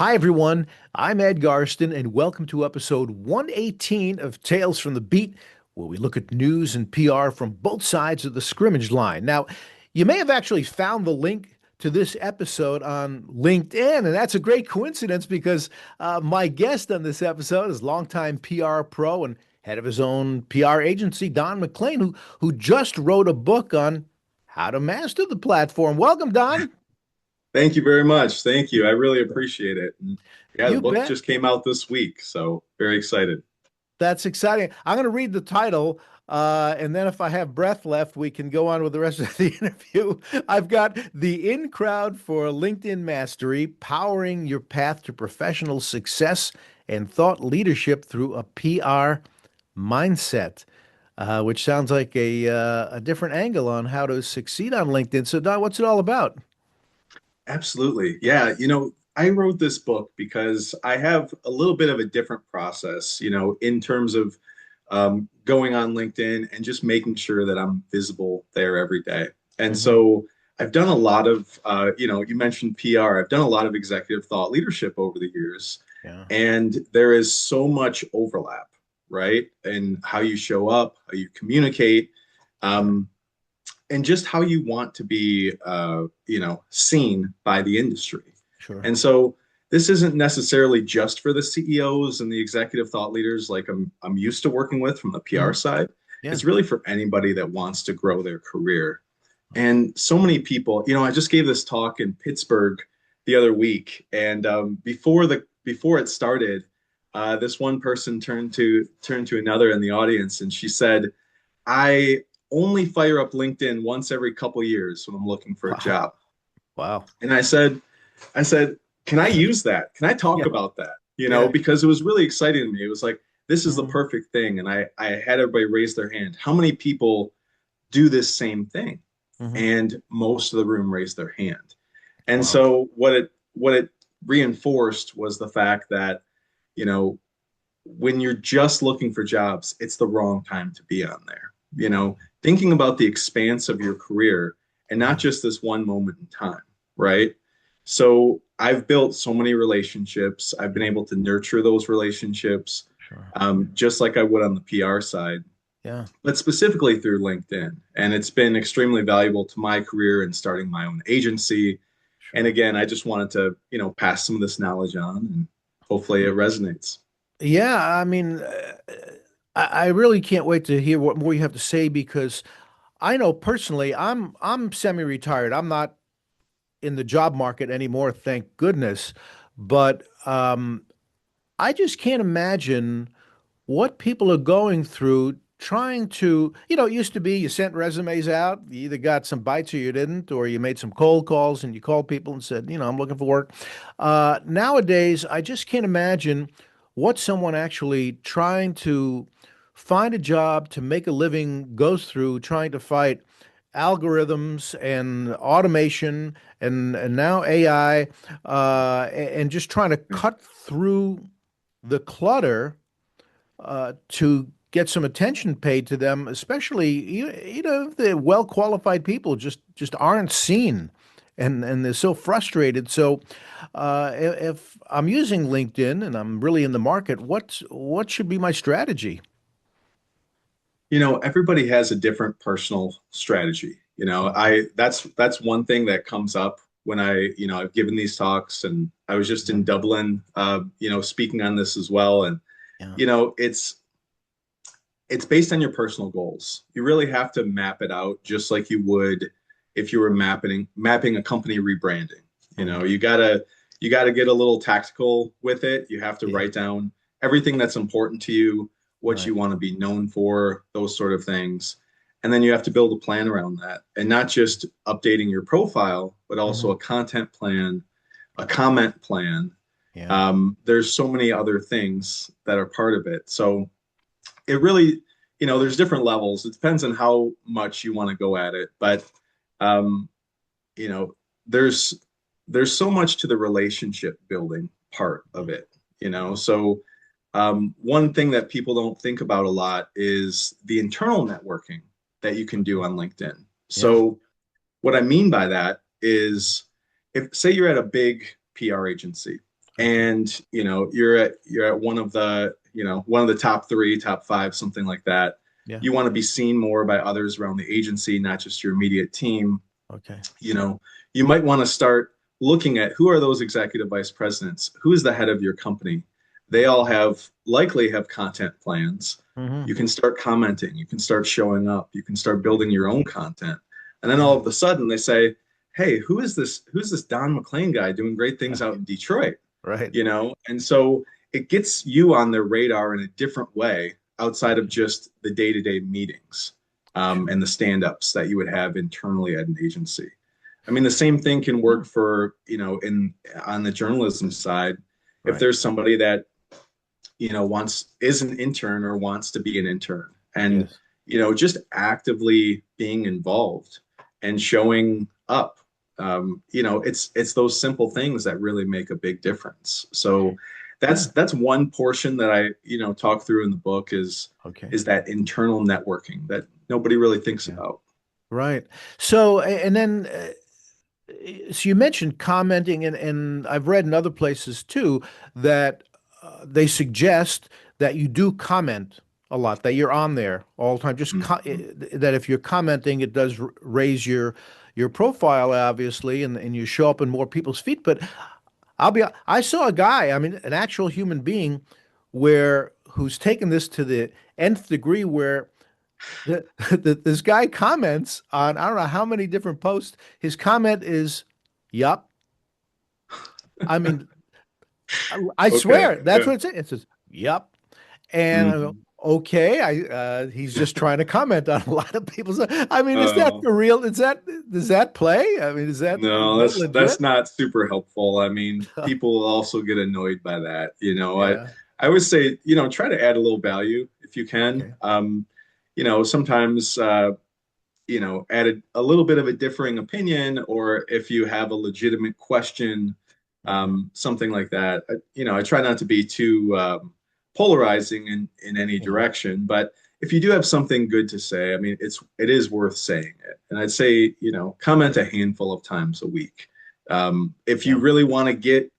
Hi, everyone. I'm Ed Garston, and welcome to episode 118 of Tales from the Beat, where we look at news and PR from both sides of the scrimmage line. Now, you may have actually found the link to this episode on LinkedIn, and that's a great coincidence because my guest on this episode is longtime PR pro and head of his own PR agency, Don McLean, who just wrote a book on how to master the platform. Welcome, Don. Thank you very much. Thank you. I really appreciate it. And yeah, the You book bet. just came out this week, so very excited. That's exciting. I'm going to read the title, and then if I have breath left, we can go on with the rest of the interview. I've got the in crowd for LinkedIn Mastery, powering your path to professional success and thought leadership through a PR mindset, which sounds like a different angle on how to succeed on LinkedIn. So, Don, what's it all about? Absolutely. Yeah, I wrote this book because I have a little bit of a different process, in terms of going on LinkedIn and just making sure that I'm visible there every day. And Hmm. so I've done a lot of, you mentioned PR. I've done a lot of executive thought leadership over the years, Yeah. and there is so much overlap, right? And how you show up, how you communicate. Sure. Um, and just how you want to be, seen by the industry. Sure. And so this isn't necessarily just for the CEOs and the executive thought leaders like I'm used to working with from the PR Hmm. side. Yeah. It's really for anybody that wants to grow their career. And so many people, I just gave this talk in Pittsburgh the other week, and before it started, this one person turned to another in the audience, and she said, I only fire up LinkedIn once every couple years when I'm looking for a Wow. job. Wow. And I said, can I use that? Can I talk Yeah. about that? Yeah. Because it was really exciting to me. It was like, this is the Hmm. perfect thing. And I had everybody raise their hand. How many people do this same thing? Hmm. And most of the room raised their hand. And Wow. so what it reinforced was the fact that, you know, when you're just looking for jobs, it's the wrong time to be on there. Thinking about the expanse of your career and not Hmm. just this one moment in time, right? So I've built so many relationships. I've been able to nurture those relationships, Sure. just like I would on the PR side, Yeah. but specifically through LinkedIn. And it's been extremely valuable to my career in starting my own agency. And Sure. again, I just wanted to, pass some of this knowledge on, and hopefully it resonates. Yeah, I mean, I really can't wait to hear what more you have to say because I know personally I'm semi-retired. I'm not in the job market anymore, thank goodness. But I just can't imagine what people are going through trying to, it used to be you sent resumes out, you either got some bites or you didn't, or you made some cold calls and you called people and said, I'm looking for work. Nowadays, I just can't imagine what someone actually trying to find a job to make a living goes through trying to fight algorithms and automation and now AI, and just trying to cut through the clutter to get some attention paid to them, especially the well qualified people just aren't seen, and they're so frustrated. So, if I'm using LinkedIn and I'm really in the market, what should be my strategy? Everybody has a different personal strategy. Mhm. That's one thing that comes up when I've given these talks, and I was just Yeah, in Dublin, speaking on this as well. And, yeah, it's based on your personal goals. You really have to map it out just like you would if you were mapping a company rebranding. mhm. You gotta get a little tactical with it. You have to Yeah, write down everything that's important to you, what right. you want to be known for, those sort of things. And then you have to build a plan around that, and not just updating your profile, but also Hmm. a content plan, a comment plan. Yeah. There's so many other things that are part of it. So it really, there's different levels. It depends on how much you want to go at it, but um, you know, there's there's so much to the relationship building part of Mhm. it. Yeah. So one thing that people don't think about a lot is the internal networking that you can do Okay. on LinkedIn. Yeah. So what I mean by that is, if say you're at a big PR agency Okay. and you're at one of the top three, top five, something like that. Yeah. You want to be seen more by others around the agency, not just your immediate team. Okay. you know, you might want to start looking at who are those executive vice presidents? Who is the head of your company? They all Okay. likely have content plans. Hmm. You can start commenting, you can start showing up, you can start Okay. building your own content. And then all Yeah. of a sudden they say, "Hey, who's this Don McLean guy doing great things out in Detroit?" Right. And so it gets you on their radar in a different way outside of Okay. just the day-to-day meetings, Sure. and the stand-ups that you would have internally at an agency. I mean, the same thing can Yeah. work for, in on the journalism side. If Right. there's somebody that, wants is an intern or wants to be an intern, and, Yes. just actively being involved and showing up. It's those simple things that really make a big difference. So Yeah. that's one portion that I, talk through in the book Okay. is that internal networking that nobody really thinks Yeah. about. Right. So, and then, so you mentioned commenting, and I've read in other places too that they suggest that you do comment a lot, that you're on there all the time. Mhm. That if you're commenting, it does raise your profile, obviously, and you show up in more people's feed. But I saw a guy, I mean, an actual human being, who's taken this to the nth degree, where this guy comments on I don't know how many different posts. His comment is, "Yup." I mean, I Okay. swear that's Yeah. what it says. It says, "Yup," and I go, Mhm. "Okay." He's just trying to comment on a lot of people's. I mean, is that Uh, for real? Does that play? I mean, is no, that that's legit? not super helpful. I mean, people will also get annoyed by that. Yeah. I would say, try to add a little value if you can. Okay. Sometimes, add a little bit of a differing opinion, or if you have a legitimate question, Okay. something like that. I try not to be too polarizing in any Yeah. direction, but if you do have something good to say, I mean, it is worth saying it. And I'd say, comment a handful of times a week. If you Yeah. really want to get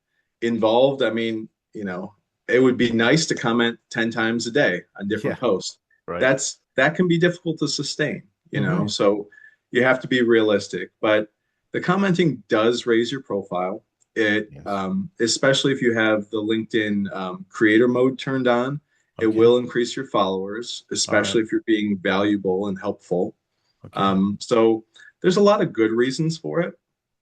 involved, I mean, it would be nice to comment 10 times a day on different Yeah. posts. Right. That can be difficult to sustain, Hmm. so you have to be realistic. But the commenting does raise your profile. It, Yes. especially if you have the LinkedIn creator mode turned on, it Okay. will increase your followers, All right. especially if you're being valuable and helpful. Okay. So there's a lot of good reasons for it.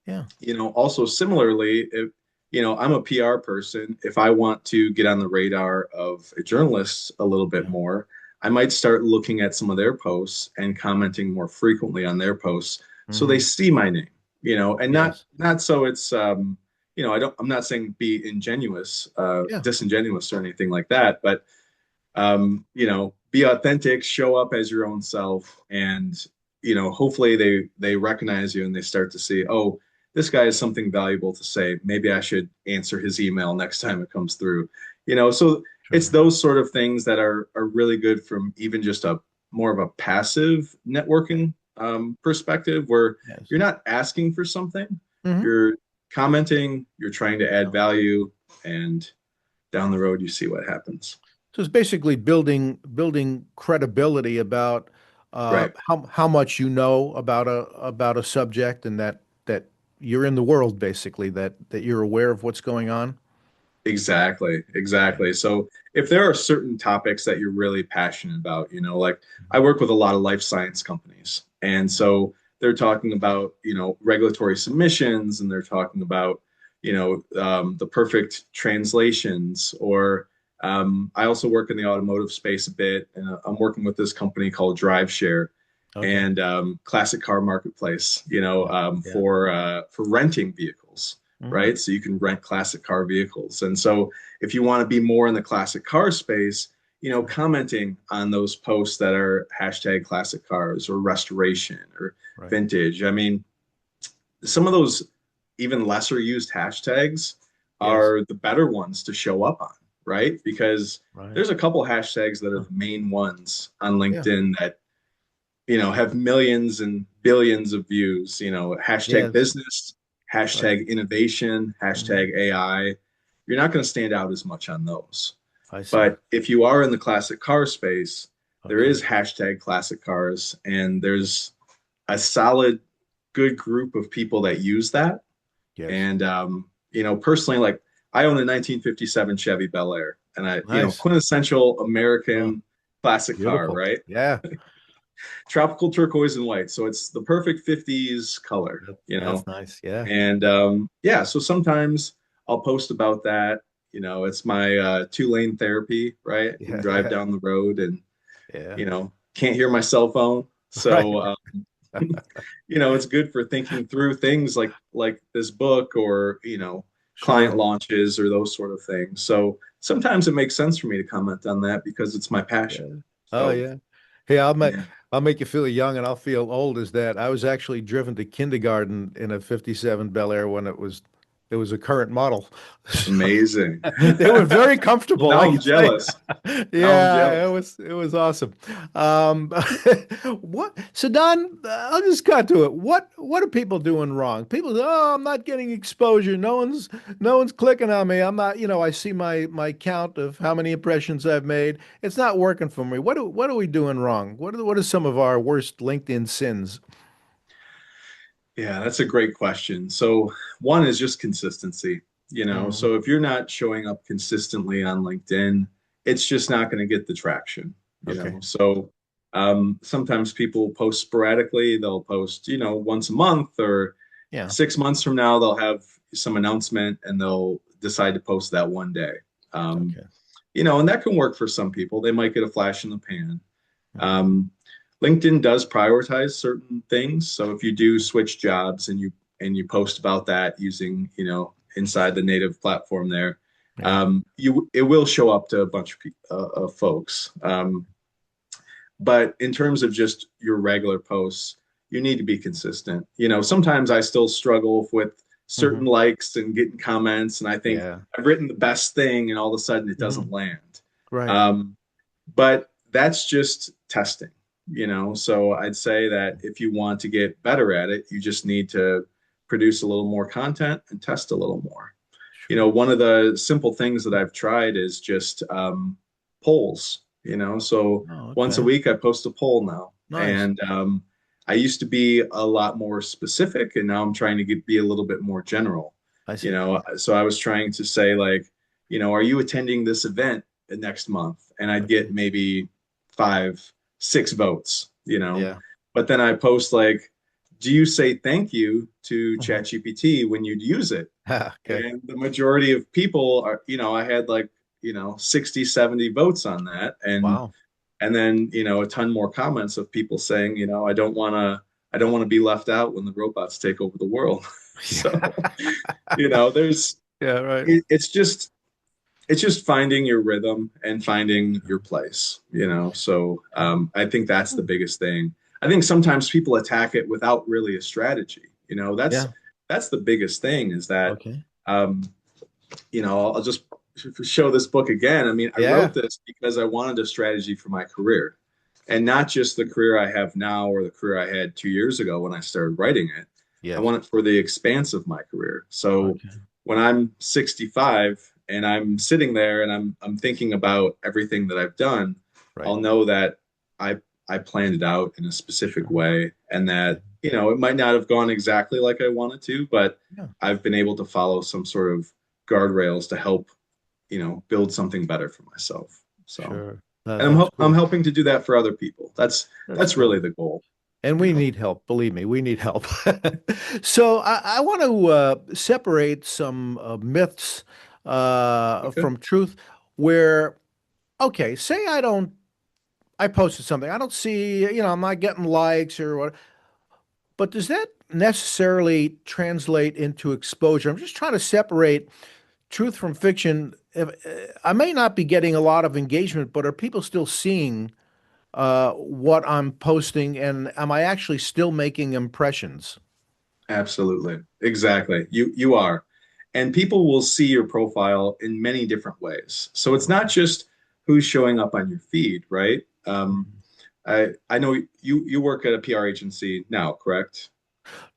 Yeah. Also similarly, if I'm a PR person, if I want to get on the radar of a journalist a little bit Yeah. more, I might start looking at some of their posts and commenting more frequently on their posts so they Hmm. see my name, and not Yes. not so it's I'm not saying be Yeah. disingenuous or anything like that, but be authentic, show up as your own self, and hopefully they recognize you and they start to see, oh, this guy has something valuable to say. Maybe I should answer his email next time it comes through. So it's Sure. those sort of things that are really good from even just a more of a passive Okay. networking perspective, where Yes. you're not asking for something, Hmm. you're commenting, you're trying to add Yeah. value, and down the road you see what happens. So it's basically building credibility about Right. how much you know about a subject, and that you're in the world, basically, that you're aware of what's going on. Exactly, Yeah. exactly. So if there are certain topics that you're really passionate about, like I Mhm. work with a lot of life science companies, and so they're talking about, regulatory submissions, and they're talking about, the perfect translations, or I also work in the automotive space a bit, and I'm working with this company called DriveShare Okay. and Classic Car Marketplace, Yeah. Yeah. for renting vehicles, Hmm. right? So you can rent classic car vehicles. And so if you want to be more in the classic car space, Sure. commenting on those posts that are hashtag classic cars or restoration or Right. vintage. I mean, some of those even lesser used hashtags Yes. are the better ones to show up on, right? Because Right. there's a couple hashtags that are Huh. the main ones on Yeah. LinkedIn that have millions and billions of views, hashtag Yes. business, Right. hashtag innovation, Hmm. hashtag AI. you're not going to stand out as much on those. I see. But if you are in the classic car space, there Okay. is hashtag classic cars, and there's a solid, good group of people that use that. Yes. And personally, like I own a 1957 Chevy Bel Air, and Nice. quintessential Oh, American classic car, beautiful. right? Yeah. Tropical turquoise and white, so it's the perfect 50s color, That's nice. Yeah. And yeah, so sometimes I'll post about that. It's my two-lane therapy, right? You can Yeah. drive Yeah. down the road and Yeah. can't hear my cell phone, Right. so it's good for thinking through things like this book or client Sure. launches or those sort of things. So sometimes it makes sense for me to comment on that because it's my passion. Yeah. Oh So yeah. Hey, yeah, I'll make you feel young and I'll feel old as that. I was actually driven to kindergarten in a 57 Bel Air when it was a current model. amazing. They were very Well, comfortable, now I I'm can say. jealous. Now I'm Yeah, jealous. it was awesome. Um, what so Don, I'll just cut to it. What are people doing wrong? People say, "Oh, I'm not getting exposure. No one's clicking on me. I'm not, I see my count of how many impressions I've made. It's not working for me. What are we doing wrong? What are some of our worst LinkedIn sins?" Yeah, that's a great question. So one is just consistency. Mhm. So if you're not showing up consistently on LinkedIn, it's just not going to get the traction. Okay. So sometimes people post sporadically. They'll post, once a month, or Yeah. 6 months from now, they'll have some announcement and they'll decide to post that one day. Um, Okay. and that can work for some people. They might get a flash in the pan. Mhm. Um, LinkedIn does prioritize certain things. So if you do switch jobs and you post about that using, inside the native platform there, Yeah. it will show up to a bunch of folks. But in terms of just your regular posts, you need to be consistent. Sometimes I still struggle with certain Hmm. likes and getting comments, and I think Yeah. I've written the best thing, and all of a sudden it Hmm. doesn't land. Right. Um, but that's just testing. So I'd say that if you want to get better at it, you just need to produce a little more content and test a little more. Sure. One of the simple things that I've tried is just polls. So Oh, once a okay. week I post a poll now, Nice. and I used to be a lot more specific, and now I'm trying to be a little bit more general. I see. So I was trying to say like, are you attending this event next month? And I'd get Okay. maybe 5, 6 votes. Yeah. But then I post like, do you say thank you to Mhm. ChatGPT when you use it? Okay. And the majority of people are, I had like, 60, 70 votes on that. Wow. And then, a ton more comments of people saying, I don't want to be left out when the robots take over the world. So, Yeah. there's Yeah, right. it's just finding your rhythm and finding your place, So Okay. I think that's the biggest thing. I think sometimes people attack it without really a strategy. Yeah. That's the biggest thing is that Okay. um, I'll just show this book again. I mean, I Yeah. wrote this because I wanted a strategy for my career, and not just the career I have now or the career I had 2 years ago when I started writing it. I Yes. want it for the expanse of my career. So Okay. when I'm 65 and I'm sitting there and I'm thinking about everything that I've done, Right. I'll know that I I planned it out in a specific Sure. way, and Yeah. that it might not have gone exactly like I wanted to, but Yeah. I've been able to follow some sort of guardrails to help build something better for myself. So, Sure. and I'm That's I'm cool. helping to do that for other people. That's That's that's really cool. the goal, And you we know. need help. Believe me, we need help. So I want to separate some myths Okay. from truth where, okay, say I posted something. I don't see, I'm not getting likes or what, but does that necessarily translate into exposure? I'm just trying to separate truth from fiction. I may not be getting a lot of engagement, but are people still seeing what I'm posting, and am I actually still making impressions? Absolutely. Exactly. You are. And people will see your profile in many different ways. So it's not Okay. just who's showing up on your feed, right? Mhm. I know you work at a PR agency now, correct?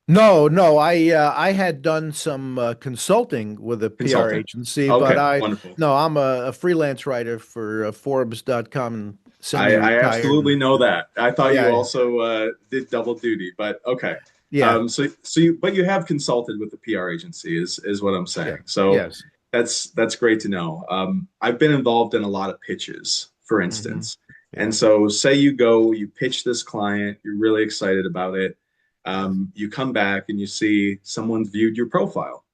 No, no, I had done some consulting with a PR Consulting. agency, but Okay, I wonderful. no, I'm a freelance writer for Forbes.com and I semi-retired. absolutely know that. I thought you Yeah, also did double duty, but okay. yeah, So you, but you have consulted with the PR agency, is what I'm yeah, saying. So yes. that's great to know. I've been involved in a lot of pitches, for Hmm. instance, and Yeah, so say you go, you pitch this client, you're really excited about it. yes, You come back and you see someone's viewed your profile,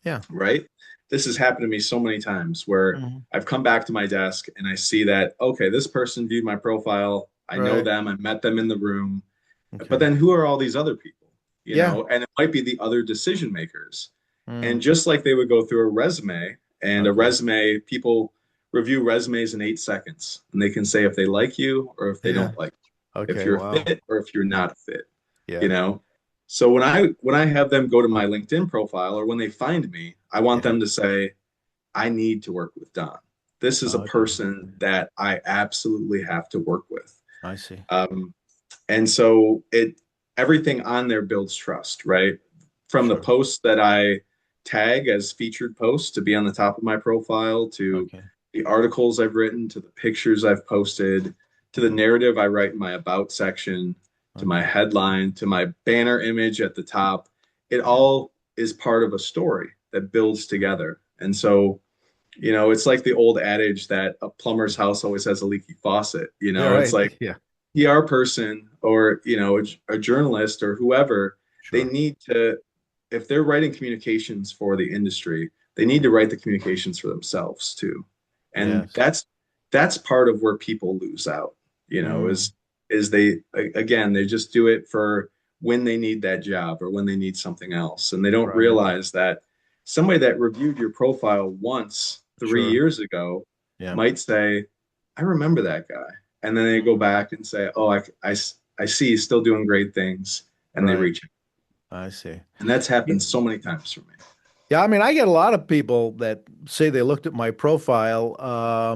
yeah. right? This has happened to me so many times where Hmm. I've come back to my desk and I see that, okay, this person viewed my profile. I know Right. them. I met them in the room. But Okay. then who are all these other people? You Yeah. know, and it might be the other decision makers. And Mm. just like they would go through a resume, and a Okay. resume, people review resumes in 8 seconds, and they can say if they like you or if they Yeah. don't like you, if Okay. you're a Wow. fit or if you're not a fit, you Yeah. know? So when I have them go to my LinkedIn profile or when they find me, I want Yeah. them to say, I need to work with Don. This is a Okay. person that I absolutely have to work with. I see. Um, and so it everything on there builds trust, right? From the Sure. posts that I tag as featured posts to be on the top of my profile, to Okay. the articles I've written, to the pictures I've posted, to the Yeah. narrative I write in my about section, to my Okay. headline, to my banner image at the top. It Yeah. all is part of a story that builds together. And so, it's like the old adage that a plumber's house always has a leaky faucet. Yeah. It's Right. like Yeah. PR person or a journalist or whoever, they Sure. need to, if they're writing communications for the industry, they need to Yeah. write the communications for themselves too. And Yes. that's part of where people lose out, Mm. is they again, they just do it for when they need that job or when they need something else. And they don't Right. realize that somebody that reviewed your profile once three Sure. years ago Yeah. might say, I remember that guy. And then they go Mm. back and say, oh, I see he's still doing great things. And they Right. reach out. I see. And that's Yeah. happened so many times for me. Yeah, I mean, I get a lot of people that say they looked at my profile,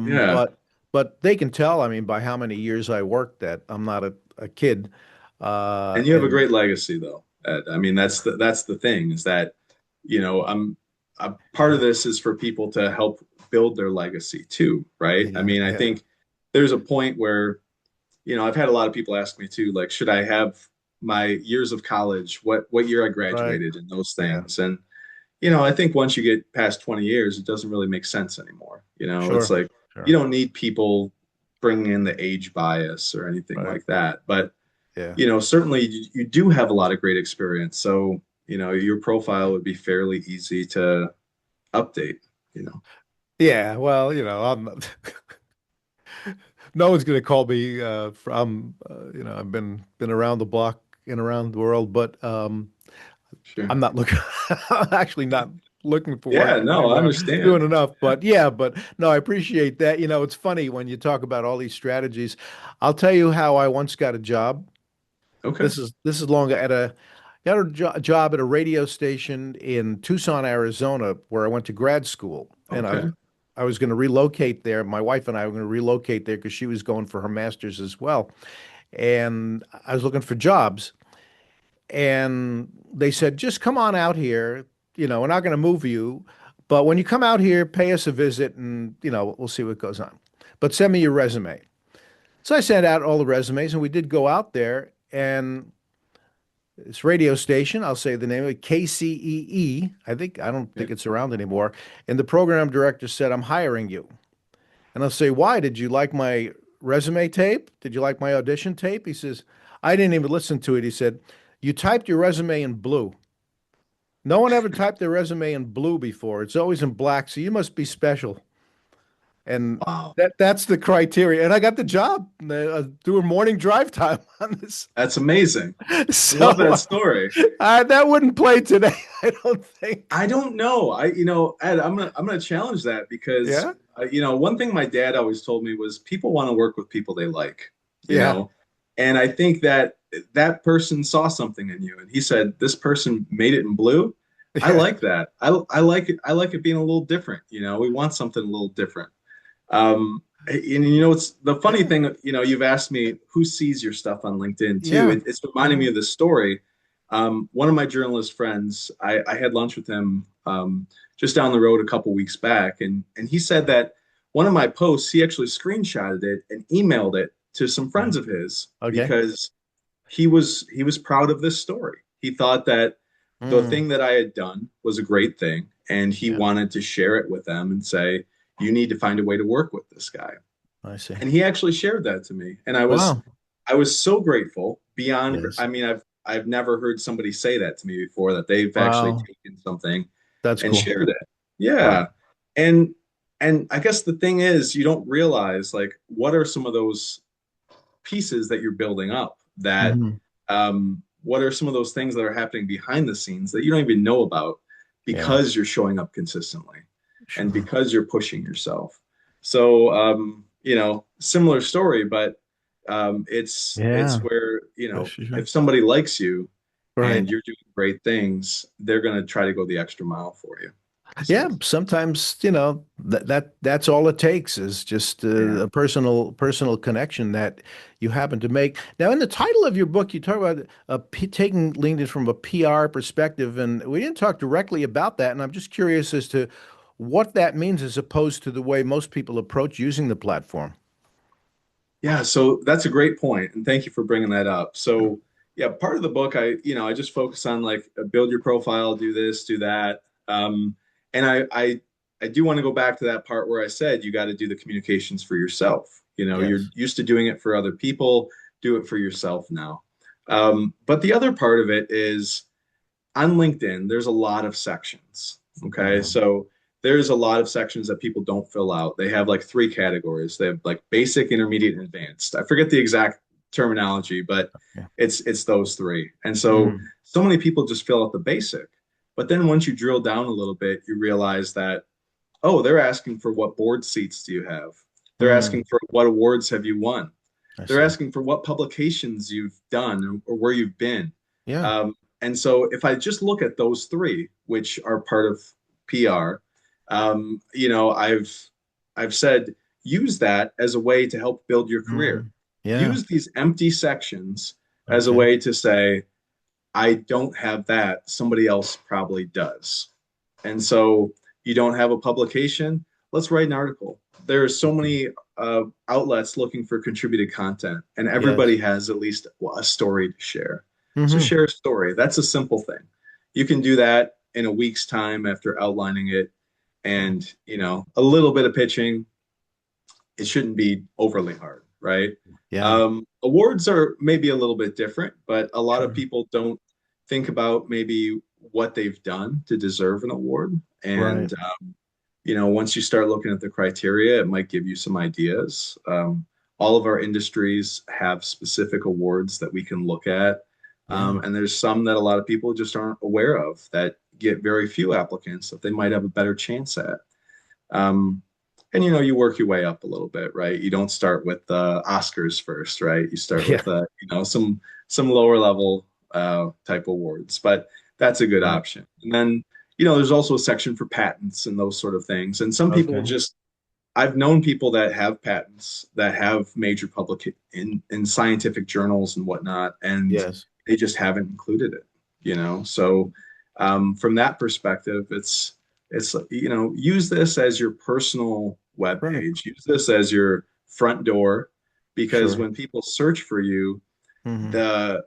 Yeah. but they can tell, I mean, by how many years I worked that I'm not a kid. And you have a And great legacy though, Ed. I mean, that's the thing is that, I'm a part of this is for people to help build their legacy too, right? I yeah, mean, I yeah, think there's a point where, I've had a lot of people ask me too, like, should I have my years of college, what year I right. graduated and those Yeah, things. And I think once you get past 20 years, it doesn't really make sense anymore. It's sure, like you sure. don't need people bringing in the age bias or anything Right. like that. But, Yeah. certainly you do have a lot of great experience. So, your profile would be fairly easy to update. Yeah, well, I'm not, no one's going to call me from I've been around the block and around the world, but Sure. I'm not looking. I'm actually not looking for Yeah, work no, I anymore. understand. Doing enough, but yeah, but no, I appreciate that. It's funny when you talk about all these strategies. I'll tell you how I once got a job. Okay. This is long at a got a job at a radio station in Tucson, Arizona, where I went to grad school, and Okay. I was going to relocate there. My wife and I were going to relocate there because she was going for her master's as well, and I was looking for jobs. And they said, just come on out here. We're not going to move you, but when you come out here, pay us a visit and, we'll see what goes on. But send me your resume. So I sent out all the resumes and we did go out there and this radio station, I'll say the name of it, KCEE. I don't Yeah. think it's around anymore. And the program director said, I'm hiring you. And I'll say, why? Did you like my resume tape? Did you like my audition tape? He says, I didn't even listen to it. He said, you typed your resume in blue. No one ever typed their resume in blue before. It's always in black, so you must be special. And Wow. that's the criteria. And I got the job doing morning drive time on this. That's amazing. Love that So story. that wouldn't play today, I don't think. I don't know. Ed, I'm gonna challenge that because Yeah, one thing my dad always told me was people want to work with people they like, you yeah, know, and I think that that person saw something in you, and he said this person made it in blue. I yeah, like that. I like it. I like it being a little different. We want something a little different. And it's the funny yeah, thing. You've asked me who sees your stuff on LinkedIn too. yeah. It's reminding me Mhm. of this story. One of my journalist friends, I had lunch with him just down the road a couple weeks back, and he said that one of my posts, he actually screenshotted it and emailed it to some Yeah. friends of his Okay. because he was proud of this story. He thought that the Mm, thing that I had done was a great thing, and he yeah. wanted to share it with them and say, "You need to find a way to work with this guy." I see. And he actually shared that to me, and I was Wow. I was so grateful beyond. Yes. I mean, I've never heard somebody say that to me before, that they've actually Wow. taken something That's and cool. shared it. Right. Yeah. And I guess the thing is, you don't realize like what are some of those pieces that you're building up, that Hmm. what are some of those things that are happening behind the scenes that you don't even know about Yeah. because you're showing up consistently and Sure. because you're pushing yourself. So similar story, but it's Yeah. where, Sure. if somebody likes you Right. and you're doing great things, they're going to try to go the extra mile for you. Yeah, So, sometimes, that's all it takes is just yeah. a personal connection that you happen to make. Now, in the title of your book, you talk about taking LinkedIn from a PR perspective, and we didn't talk directly about that. And I'm just curious as to what that means as opposed to the way most people approach using the platform. Yeah, so that's a great point, and thank you for bringing that up. Sure. So, yeah, part of the book, I just focus on like build your profile, do this, do that, and I do want to go back to that part where I said you got to do the communications for yourself. You're Yes. used to doing it for other people, do it for yourself now. But the other part of it is on LinkedIn, there's a lot of sections. Okay. Hmm. So there's a lot of sections that people don't fill out. They have like three categories. They have like basic, intermediate, and advanced. I forget the exact terminology, but Yeah. it's those three. And Hmm. so many people just fill out the basic. But then once you drill down a little bit, you realize that, oh, they're asking for what board seats do you have? They're asking Hmm. for what awards have you won? I They're see. asking for what publications you've done or where you've been. Yeah. And so if I just look at those three, which are part of PR, I've said use that as a way to help build your career. Hmm. Yeah. Use these empty sections as a Okay. way to say, I don't have that. Somebody else probably does. And so you don't have a publication. Let's write an article. There are so Okay. many outlets looking for contributed content, and everybody Yes. has at least a story to share. So Hmm. share a story. That's a simple thing. You can do that in a week's time after outlining it, Sure. and a little bit of pitching. It shouldn't be overly hard, right? Yeah. Awards are maybe a little bit different, but a lot of Sure. people don't think about maybe what they've done to deserve an award. Right. And once you start looking at the criteria, it might give you some ideas. All of our industries have specific awards that we can look at. Yeah. And there's some that a lot of people just aren't aware of that get very few applicants that they might have a better chance at. Um, and you work your way up a little bit, right? You don't start with the Oscars first, right? You start Yeah. with some lower level type awards, but that's a good Right. option. And then there's also a section for patents and those sort of things. And some people Okay. just I've known people that have patents that have major public in scientific journals and whatnot, and Yes. they just haven't included it. So from that perspective, it's use this as your personal web Right. page. Use this as your front door, because Sure. when people search for you, Hmm. the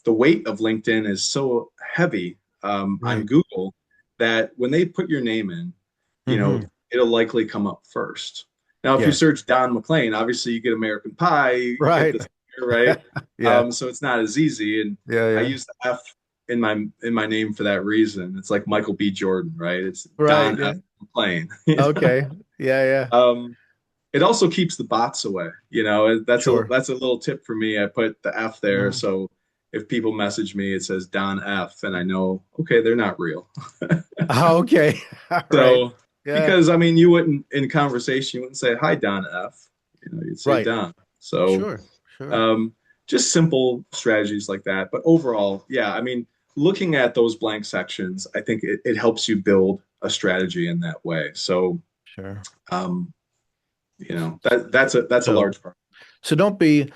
weight of LinkedIn is so heavy on Right. Google that when they put your name in, you know, Hmm. it'll likely come up first. Now, if you Yes. search Don McLean, obviously you get American Pie, you get Right. this, right? Yeah. So it's not as easy. And Yeah. I Yeah. use the F in my name for that reason. It's like Michael B. Jordan, right? It's Right. Don Yeah. F. McLean. Okay. Yeah. Yeah. Um, it also keeps the bots away. That's a Sure. that's a little tip for me. I put the F there, Mhm. so if people message me, it says Don F, and I know, okay, they're not real. Okay. All right. So, Yeah. because I mean, you wouldn't in conversation, you wouldn't say hi, Don F. You'd say Right. Don. So, Sure. Sure. um, just simple strategies like that. But overall, yeah, I mean, looking at those blank sections, I think it helps you build a strategy in that way. So, Sure. um, that's a So, large part. So don't be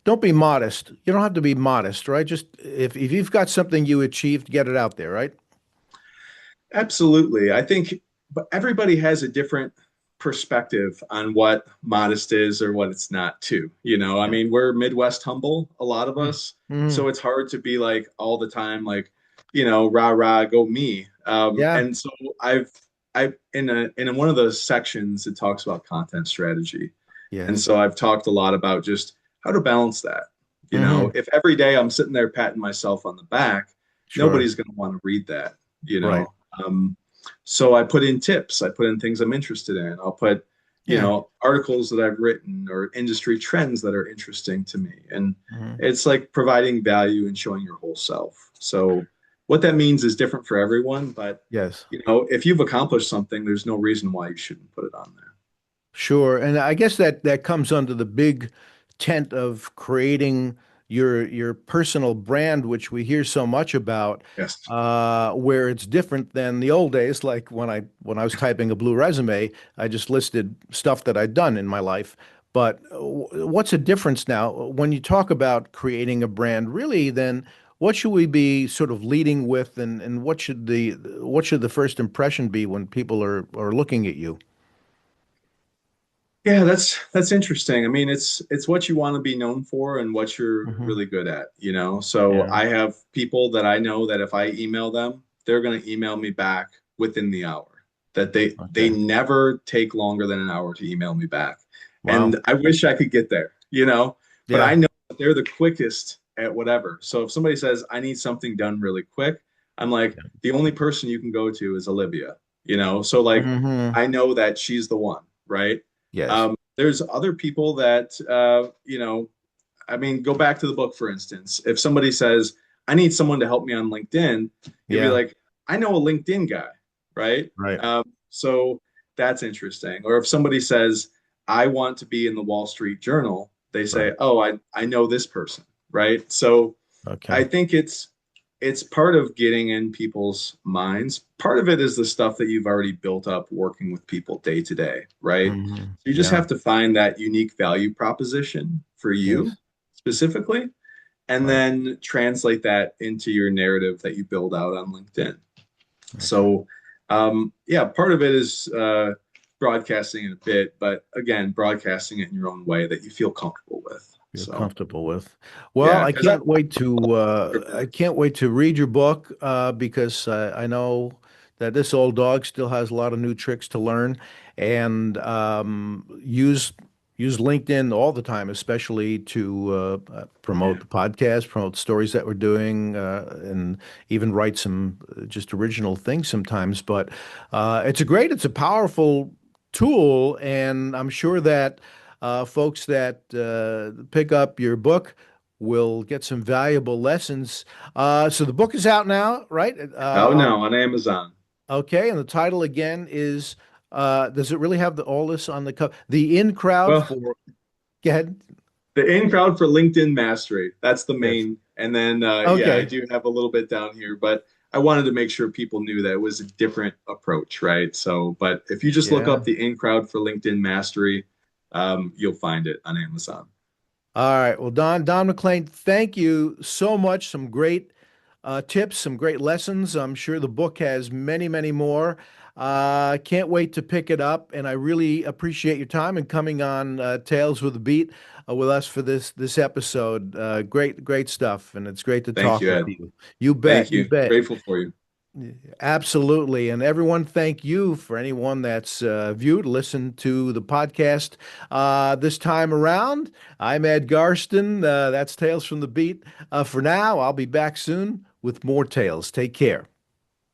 modest. You don't have to be modest, right? Just if you've got something you achieved, get it out there, right? Absolutely. I think but everybody has a different perspective on what modest is or what it's not too. I Yeah. mean, we're Midwest humble, a lot of Mm. us. So Mm. it's hard to be like all the time, like, rah, rah, go me. Yeah. And so I've in one of those sections, it talks about content strategy. And Yes. so I've talked a lot about just how to balance that. Hmm. If every day I'm sitting there patting myself on the back, Sure. nobody's going to want to read that, you Right. know. So I put in tips, I put in things I'm interested in. I'll put, Yeah. articles that I've written or industry trends that are interesting to me. And Hmm. it's like providing value and showing your whole self. So what that means is different for everyone, but Yes. if you've accomplished something, there's no reason why you shouldn't put it on there. Sure. And I guess that comes under the big tent of creating your personal brand, which we hear so much about, Yes. where it's different than the old days. Like when I was typing a blue resume, I just listed stuff that I'd done in my life. But what's the difference now when you talk about creating a brand? Really, then what should we be sort of leading with, and what should the first impression be when people are looking at you? Yeah, that's interesting. I mean, it's what you want to be known for and what you're Hmm. really good at. So Yeah. I have people that I know that if I email them, they're going to email me back within the hour. That they Okay. never take longer than an hour to email me back. Wow. And I wish I could get there, but I Yeah. know that they're the quickest at whatever. So if somebody says I need something done really quick, I'm like, the only person you can go to is Olivia. So like Hmm. I know that she's the one, right? Yes. There's other people that, I mean, go back to the book, for instance. If somebody says, I need someone to help me on LinkedIn, you'll be Yeah. like, I know a LinkedIn guy, right? Right. So that's interesting. Or if somebody says, I want to be in the Wall Street Journal, they say, Right. oh, I know this person, right? So I Okay. think it's part of getting in people's minds. Part of it is the stuff that you've already built up working with people day to day, right? Hmm. So you just Yeah. have to find that unique value proposition for you Yes. specifically, and Right. then translate that into your narrative that you build out on LinkedIn. Okay. So, yeah, part of it is broadcasting it a bit, but again, broadcasting it in your own way that you feel comfortable with. You're So, comfortable with. Well, yeah, because I I can't wait to read your book because I know that this old dog still has a lot of new tricks to learn and use LinkedIn all the time, especially to yeah, promote the podcast, promote stories that we're doing, and even write some just original things sometimes. But it's a powerful tool, and I'm sure that folks that pick up your book will get some valuable lessons. So the book is out now, right? out now on Amazon. Okay, and the title again is, does it really have all this on the cover? The In Crowd Well, for, go ahead. the in crowd for LinkedIn mastery. That's the Yes. main. And then, yeah, I Okay. do have a little bit down here, but I wanted to make sure people knew that it was a different approach, right? So, but if you just look Yeah. up the in crowd for LinkedIn mastery, you'll find it on Amazon. All right. Well, Don McLean, thank you so much. Some great tips, some great lessons. I'm sure the book has many, many more. Can't wait to pick it up, and I really appreciate your time and coming on Tales with a Beat with us for this episode. Great stuff, and it's great to Thank talk you, with Ed. you. You Thank bet, you you. bet. Grateful for you. Absolutely. And everyone, thank you for anyone that's viewed, listened to the podcast this time around. I'm Ed Garston. That's Tales from the Beat. For now, I'll be back soon with more tales. Take care.